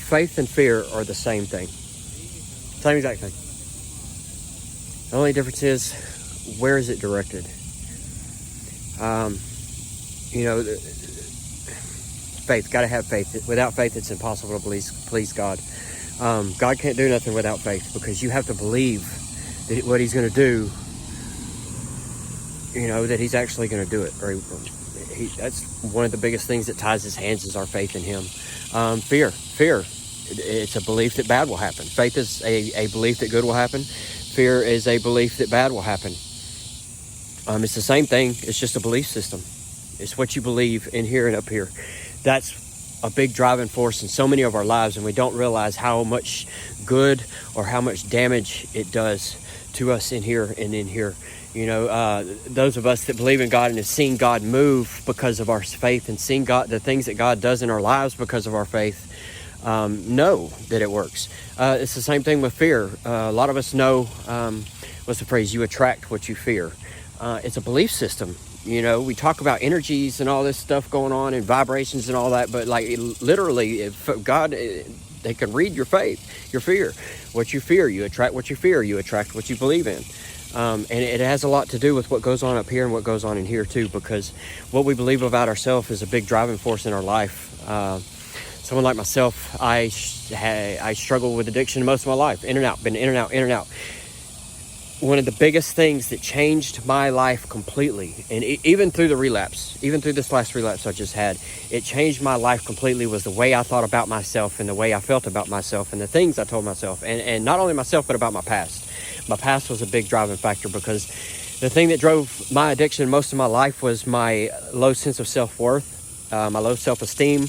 faith and fear are the same thing. Same exact thing. The only difference is, where is it directed? Faith. Got to have faith. Without faith, it's impossible to please God. God can't do nothing without faith, because you have to believe that what He's going to do, that He's actually going to do it. That's one of the biggest things that ties His hands, is our faith in Him. Fear. It's a belief that bad will happen. Faith is a belief that good will happen. Fear is a belief that bad will happen. It's the same thing. It's just a belief system. It's what you believe in here and up here. That's a big driving force in so many of our lives, and we don't realize how much good or how much damage it does to us in here and in here. Those of us that believe in God and have seen God move because of our faith, and seen the things that God does in our lives because of our faith, know that it works. It's the same thing with fear. A lot of us know, what's the phrase? You attract what you fear. It's a belief system. We talk about energies and all this stuff going on, and vibrations and all that, but literally, if God, they can read your faith, your fear. What you fear, you attract what you fear. You attract what you believe in. And it has a lot to do with what goes on up here and what goes on in here too, because what we believe about ourselves is a big driving force in our life. Someone like myself, I struggled with addiction most of my life, in and out, been in and out. One of the biggest things that changed my life completely, and even through the relapse, even through this last relapse I just had, it changed my life completely, was the way I thought about myself and the way I felt about myself and the things I told myself, and not only myself, but about my past. My past was a big driving factor, because the thing that drove my addiction most of my life was my low sense of self-worth, my low self-esteem.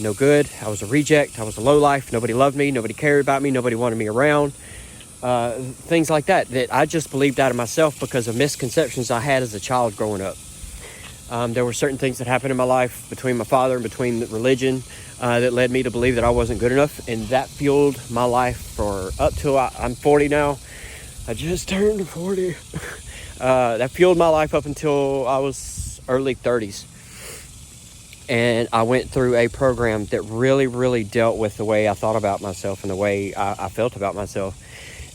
No good. I was a reject. I was a low life. Nobody loved me. Nobody cared about me. Nobody wanted me around. Things like that I just believed out of myself because of misconceptions I had as a child growing up. There were certain things that happened in my life between my father and between the religion that led me to believe that I wasn't good enough, and that fueled my life for up till I'm 40 now. I just turned 40. That fueled my life up until I was early 30s. And I went through a program that really, really dealt with the way I thought about myself and the way I felt about myself.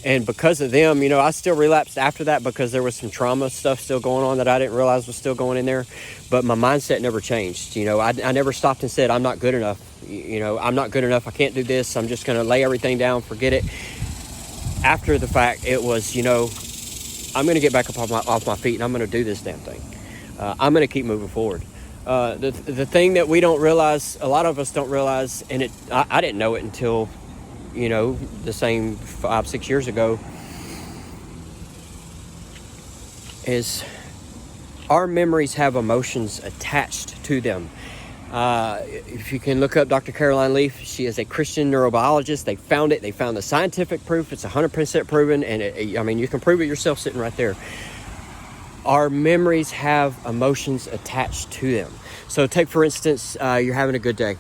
And because of them, I still relapsed after that, because there was some trauma stuff still going on that I didn't realize was still going in there. But my mindset never changed. I never stopped and said, I'm not good enough. I'm not good enough. I can't do this. I'm just going to lay everything down, forget it. After the fact, it was, I'm going to get back up off my feet, and I'm going to do this damn thing. I'm going to keep moving forward. The thing that we don't realize, a lot of us don't realize, and I didn't know it until, the same 5-6 years ago, is our memories have emotions attached to them. If you can look up Dr. Caroline Leaf, she is a Christian neurobiologist. They found it. They found the scientific proof. It's 100% proven, and you can prove it yourself sitting right there. Our memories have emotions attached to them. So take, for instance, you're having a good day.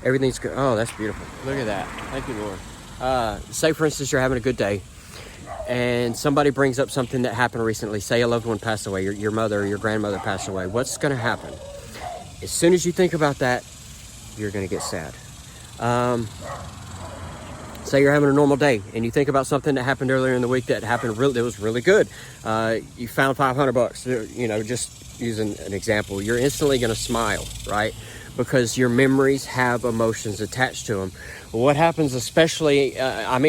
Everything's good. Oh, that's beautiful. Look at that. Thank you, Lord. Say, for instance, you're having a good day, and somebody brings up something that happened recently. Say a loved one passed away, your mother or your grandmother passed away. What's going to happen? As soon as you think about that, you're going to get sad. Say you're having a normal day and you think about something that happened earlier in the week that was really good. You found $500, just using an example. You're instantly going to smile, right? Because your memories have emotions attached to them. What happens, especially,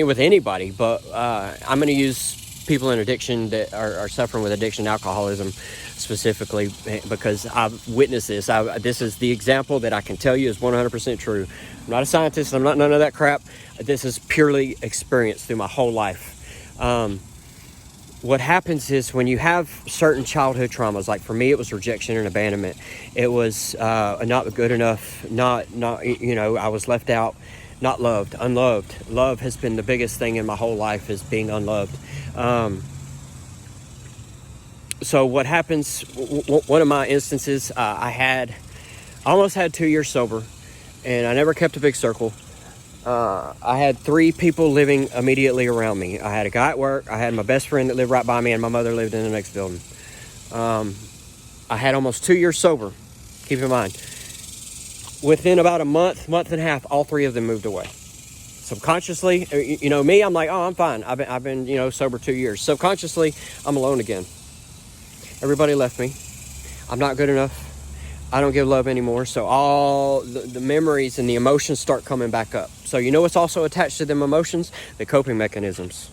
with anybody, but I'm going to use people in addiction that are suffering with addiction, alcoholism specifically, because I've witnessed this. This is the example that I can tell you is 100% true. I'm not a scientist. I'm not none of that crap. This is purely experience through my whole life. What happens is when you have certain childhood traumas, like for me, it was rejection and abandonment. It was not good enough, not I was left out, not loved, unloved. Love has been the biggest thing in my whole life, is being unloved. So what happens, one of my instances, I almost had 2 years sober, and I never kept a big circle. I had 3 people living immediately around me. I had a guy at work, I had my best friend that lived right by me, and my mother lived in the next building. I had almost 2 years sober, keep in mind. within about a month and a half, all three of them moved away. Subconsciously, me, I'm like, oh, I'm fine. I've been sober 2 years. Subconsciously, I'm alone again. Everybody left me. I'm not good enough. I don't give love anymore. So all the memories and the emotions start coming back up. So what's also attached to them emotions? The coping mechanisms.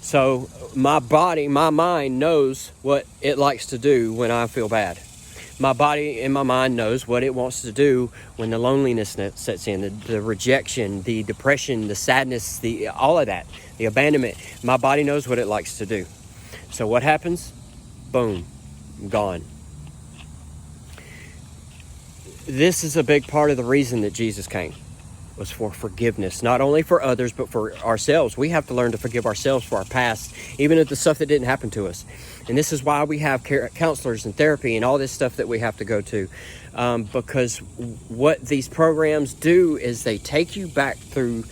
So my body, my mind knows what it likes to do when I feel bad. My body and my mind knows what it wants to do when the loneliness sets in, the rejection, the depression, the sadness, all of that, the abandonment. My body knows what it likes to do. So what happens? Boom, gone. This is a big part of the reason that Jesus came, was for forgiveness, not only for others, but for ourselves. We have to learn to forgive ourselves for our past, even if the stuff that didn't happen to us. And this is why we have counselors and therapy and all this stuff that we have to go to. Because what these programs do is they take you back through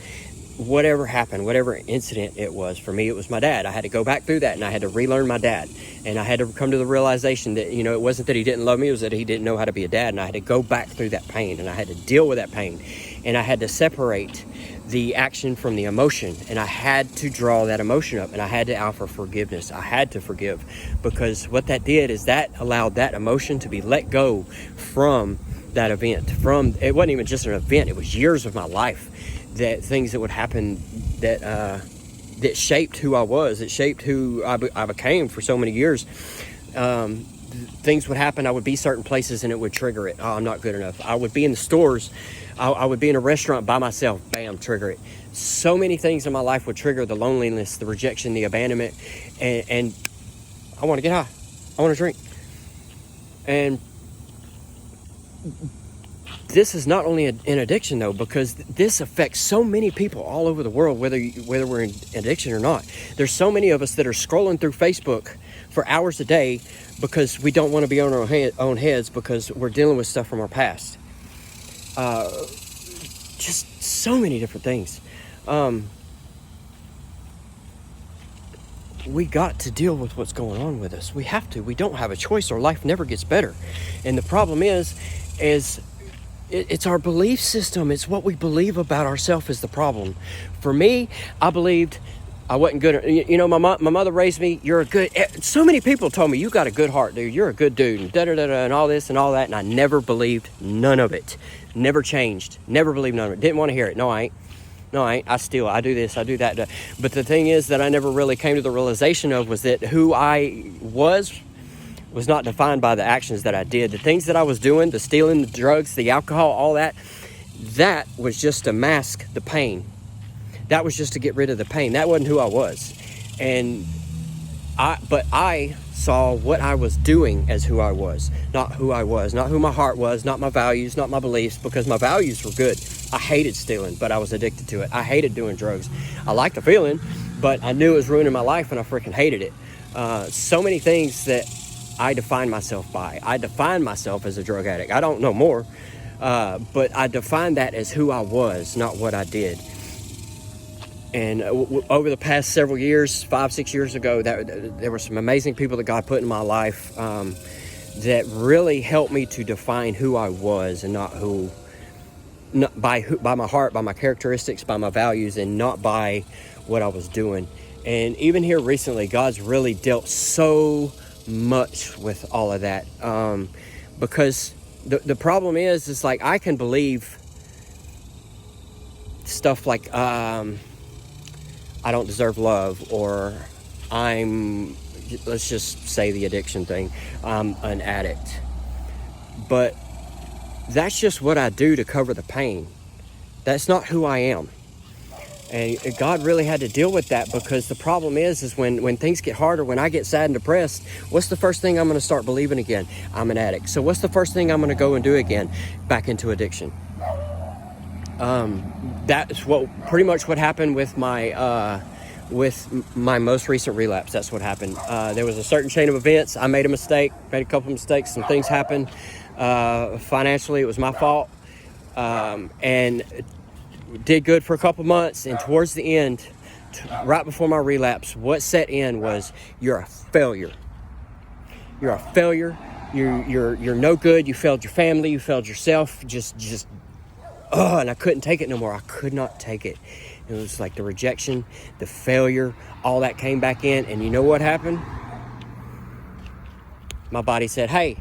whatever happened, whatever incident it was. For me, it was my dad. I had to go back through that, and I had to relearn my dad. And I had to come to the realization that, it wasn't that he didn't love me, it was that he didn't know how to be a dad. And I had to go back through that pain, and I had to deal with that pain. And I had to separate the action from the emotion, and I had to draw that emotion up, and I had to offer forgiveness. I had to forgive, because what that did is that allowed that emotion to be let go from that event. It wasn't even just an event, it was years of my life, that things that would happen that shaped who I was. It shaped who I became for so many years. Things would happen. I would be certain places and it would trigger it. Oh, I'm not good enough. I would be in the stores. I would be in a restaurant by myself. Bam, trigger it. So many things in my life would trigger the loneliness, the rejection, the abandonment. And I want to get high. I want to drink. And this is not only an addiction, though, because this affects so many people all over the world, whether we're in addiction or not. There's so many of us that are scrolling through Facebook for hours a day because we don't want to be on our own heads, because we're dealing with stuff from our past. Just so many different things. We got to deal with what's going on with us. We have to. We don't have a choice. Our life never gets better. And the problem is it's our belief system. It's what we believe about ourselves is the problem. For me, I believed I wasn't good. My mother raised me. You're a good. So many people told me, you got a good heart, dude. You're a good dude, and and all this and all that. And I never believed none of it. Never changed. Never believed none of it. Didn't want to hear it. No, I ain't. I do this, I do that. But the thing is that I never really came to the realization of was that who I was not defined by the actions that I did. The things that I was doing, the stealing, the drugs, the alcohol, all that was just to mask the pain. That was just to get rid of the pain. That wasn't who I was. But I saw what I was doing as who I was, not who I was, not who my heart was, not my values, not my beliefs, because my values were good. I hated stealing, but I was addicted to it. I hated doing drugs. I liked the feeling, but I knew it was ruining my life, and I freaking hated it. So many things that I defined myself by. I defined myself as a drug addict. I don't know more, but I defined that as who I was, not what I did. And over the past several years, 5-6 years ago, there were some amazing people that God put in my life that really helped me to define who I was, and not by my heart, by my characteristics, by my values, and not by what I was doing. And even here recently, God's really dealt so much with all of that, because the problem is like I can believe stuff like I don't deserve love, or let's just say the addiction thing, I'm an addict. But that's just what I do to cover the pain. That's not who I am. And God really had to deal with that, because the problem is when things get harder, when I get sad and depressed, what's the first thing I'm going to start believing again? I'm an addict. So what's the first thing I'm going to go and do again? Back into addiction. That's pretty much what happened with my most recent relapse. That's what happened. There was a certain chain of events. I made a couple of mistakes. Some things happened. Financially, it was my fault. And did good for a couple months. And towards the end, right before my relapse, what set in was, you're a failure. You're a failure. you're no good. You failed your family. You failed yourself. And I couldn't take it no more. I could not take it. It was like the rejection, the failure, all that came back in. And you know what happened? My body said, hey,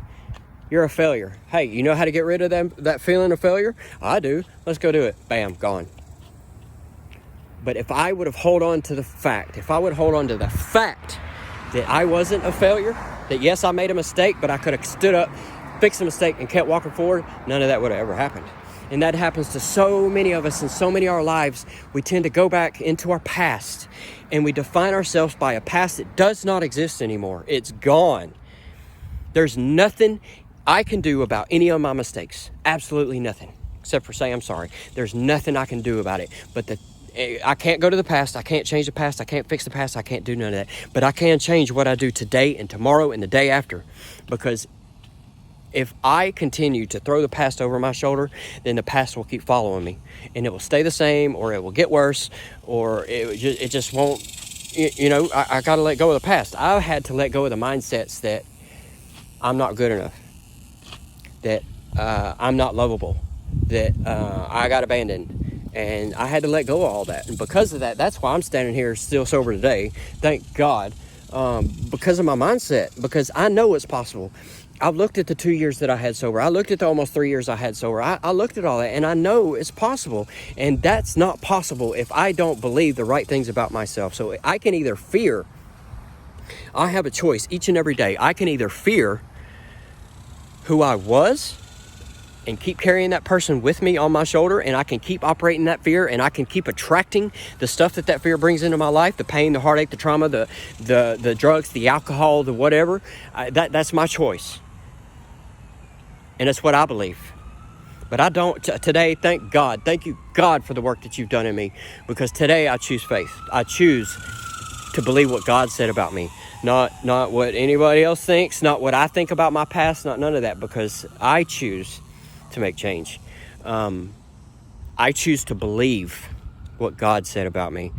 you're a failure. Hey, you know how to get rid of that feeling of failure? I do. Let's go do it. Bam, gone. But if I would have held on to the fact that I wasn't a failure, that yes, I made a mistake, but I could have stood up, fixed the mistake, and kept walking forward, none of that would have ever happened. And that happens to so many of us in so many of our lives. We tend to go back into our past and we define ourselves by a past that does not exist anymore. It's gone. There's nothing I can do about any of my mistakes. Absolutely nothing. Except for say I'm sorry. There's nothing I can do about it. But I can't go to the past. I can't change the past. I can't fix the past. I can't do none of that. But I can change what I do today and tomorrow and the day after. Because if I continue to throw the past over my shoulder, then the past will keep following me. And it will stay the same, or it will get worse, or it just won't. I got to let go of the past. I had to let go of the mindsets that I'm not good enough, that I'm not lovable, that I got abandoned. And I had to let go of all that. And because of that, that's why I'm standing here still sober today. Thank God. Because of my mindset. Because I know it's possible. I've looked at the 2 years that I had sober. I looked at the almost 3 years I had sober. I looked at all that, and I know it's possible. And that's not possible if I don't believe the right things about myself. So I can either fear. I have a choice each and every day. I can either fear who I was and keep carrying that person with me on my shoulder, and I can keep operating that fear, and I can keep attracting the stuff that fear brings into my life, the pain, the heartache, the trauma, the drugs, the alcohol, the whatever. That's my choice. And that's what I believe. But I don't today. Thank God. Thank you, God, for the work that you've done in me, because today I choose faith. I choose to believe what God said about me, not what anybody else thinks, not what I think about my past, not none of that, because I choose to make change. I choose to believe what God said about me.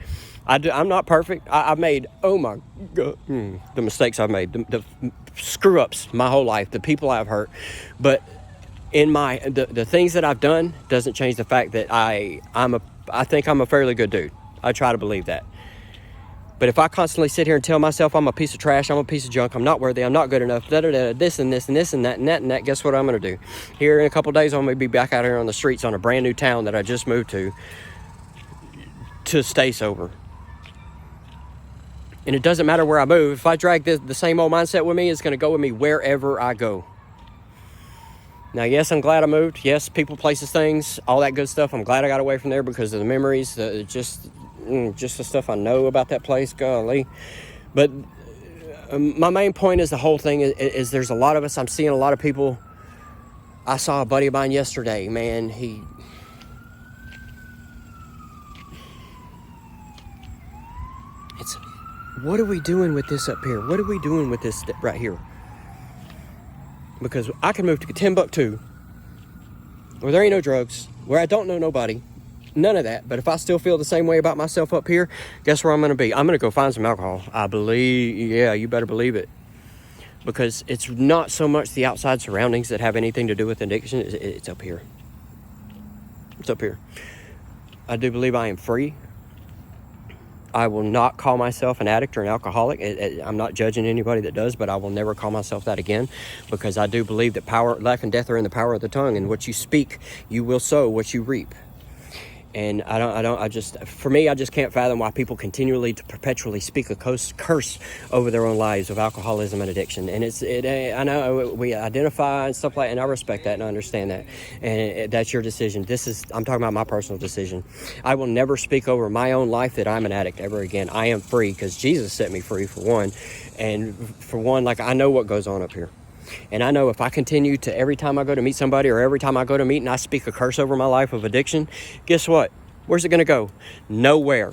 I'm not perfect. I've made, oh my God, the mistakes I've made, the screw ups my whole life, the people I've hurt. But in the things that I've done doesn't change the fact that I think I'm a fairly good dude. I try to believe that. But if I constantly sit here and tell myself I'm a piece of trash, I'm a piece of junk, I'm not worthy, I'm not good enough, this and this and this and that and that and that, guess what I'm going to do? Here in a couple of days, I'm going to be back out here on the streets on a brand new town that I just moved to stay sober. And it doesn't matter where I move. If I drag the same old mindset with me, it's going to go with me wherever I go. Now, yes, I'm glad I moved. Yes, people, places, things, all that good stuff. I'm glad I got away from there because of the memories, just the stuff I know about that place, golly. But my main point is the whole thing is there's a lot of us. I'm seeing a lot of people. I saw a buddy of mine yesterday, man. What are we doing with this up here? What are we doing with this right here? Because I can move to Timbuktu, where there ain't no drugs, where I don't know nobody, none of that. But if I still feel the same way about myself up here, guess where I'm going to be? I'm going to go find some alcohol. I believe, yeah, you better believe it. Because it's not so much the outside surroundings that have anything to do with addiction. It's up here. It's up here. I do believe I am free. I will not call myself an addict or an alcoholic. I'm not judging anybody that does, but I will never call myself that again, because I do believe that life and death are in the power of the tongue, and what you speak, you will sow what you reap. And I just can't fathom why people continually to perpetually speak a curse over their own lives of alcoholism and addiction. And I know we identify and stuff like that, and I respect that and I understand that. And that's your decision. I'm talking about my personal decision. I will never speak over my own life that I'm an addict ever again. I am free because Jesus set me free, for one. And for one, like, I know what goes on up here. And I know if I continue to, every time I go to meet somebody or every time I go to meet and I speak a curse over my life of addiction, guess what? Where's it going to go? Nowhere.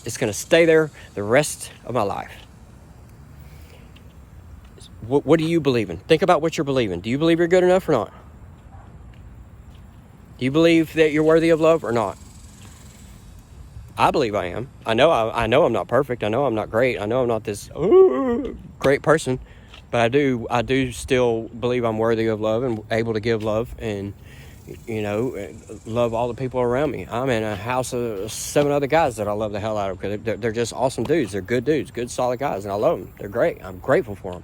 It's going to stay there the rest of my life. What do you believe in? Think about what you're believing. Do you believe you're good enough or not? Do you believe that you're worthy of love or not? I believe I am. I know I'm not perfect. I know I'm not great. I know I'm not this great person. But I do still believe I'm worthy of love and able to give love, and love all the people around me. I'm in a house of 7 other guys that I love the hell out of, because they're just awesome dudes. They're good dudes, good solid guys, and I love them. They're great. I'm grateful for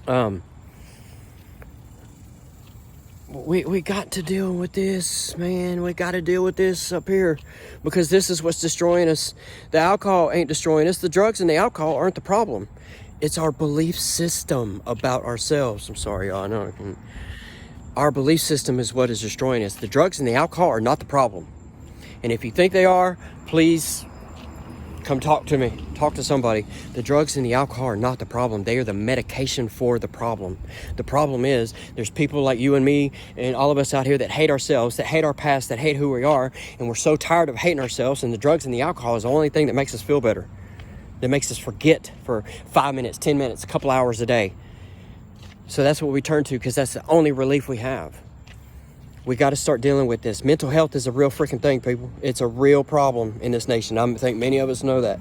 them. We got to deal with this, man. We got to deal with this up here, because this is what's destroying us. The alcohol ain't destroying us. The drugs and the alcohol aren't the problem. It's our belief system about ourselves. I'm sorry, y'all. I know. Our belief system is what is destroying us. The drugs and the alcohol are not the problem. And if you think they are, please come talk to me. Talk to somebody. The drugs and the alcohol are not the problem. They are the medication for the problem. The problem is there's people like you and me and all of us out here that hate ourselves, that hate our past, that hate who we are. And we're so tired of hating ourselves. And the drugs and the alcohol is the only thing that makes us feel better. That makes us forget for 5 minutes, 10 minutes, a couple hours a day. So that's what we turn to, because that's the only relief we have. We got to start dealing with this. Mental health is a real freaking thing, people. It's a real problem in this nation. I think many of us know that.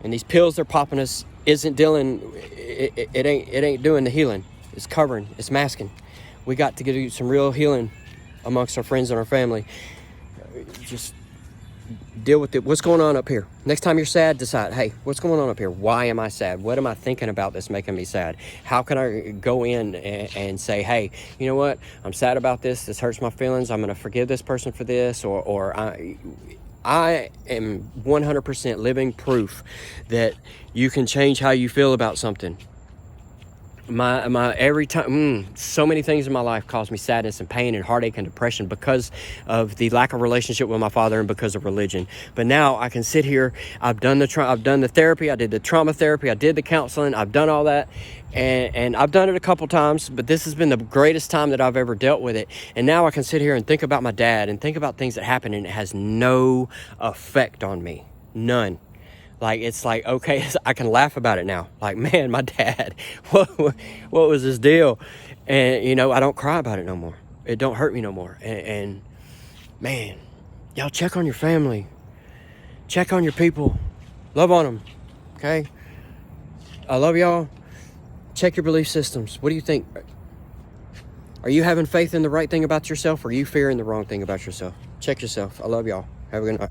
And these pills they're popping us isn't dealing. It ain't doing the healing. It's covering. It's masking. We got to do some real healing amongst our friends and our family. Just deal with it. What's going on up here? Next time you're sad, decide, hey, what's going on up here? Why am I sad? What am I thinking about that's making me sad? How can I go in and say, hey, you know what? I'm sad about this. This hurts my feelings. I'm going to forgive this person for this. Or I am 100% living proof that you can change how you feel about something. My every time, so many things in my life cause me sadness and pain and heartache and depression because of the lack of relationship with my father and because of religion. But now I can sit here. I've done the therapy. I did the trauma therapy. I did the counseling. I've done all that, and I've done it a couple times. But this has been the greatest time that I've ever dealt with it. And now I can sit here and think about my dad and think about things that happened, and it has no effect on me. None. Like, it's like, okay, I can laugh about it now. Like, man, my dad, what was his deal? And, I don't cry about it no more. It don't hurt me no more. And man, y'all check on your family. Check on your people. Love on them, okay? I love y'all. Check your belief systems. What do you think? Are you having faith in the right thing about yourself, or are you fearing the wrong thing about yourself? Check yourself. I love y'all. Have a good night.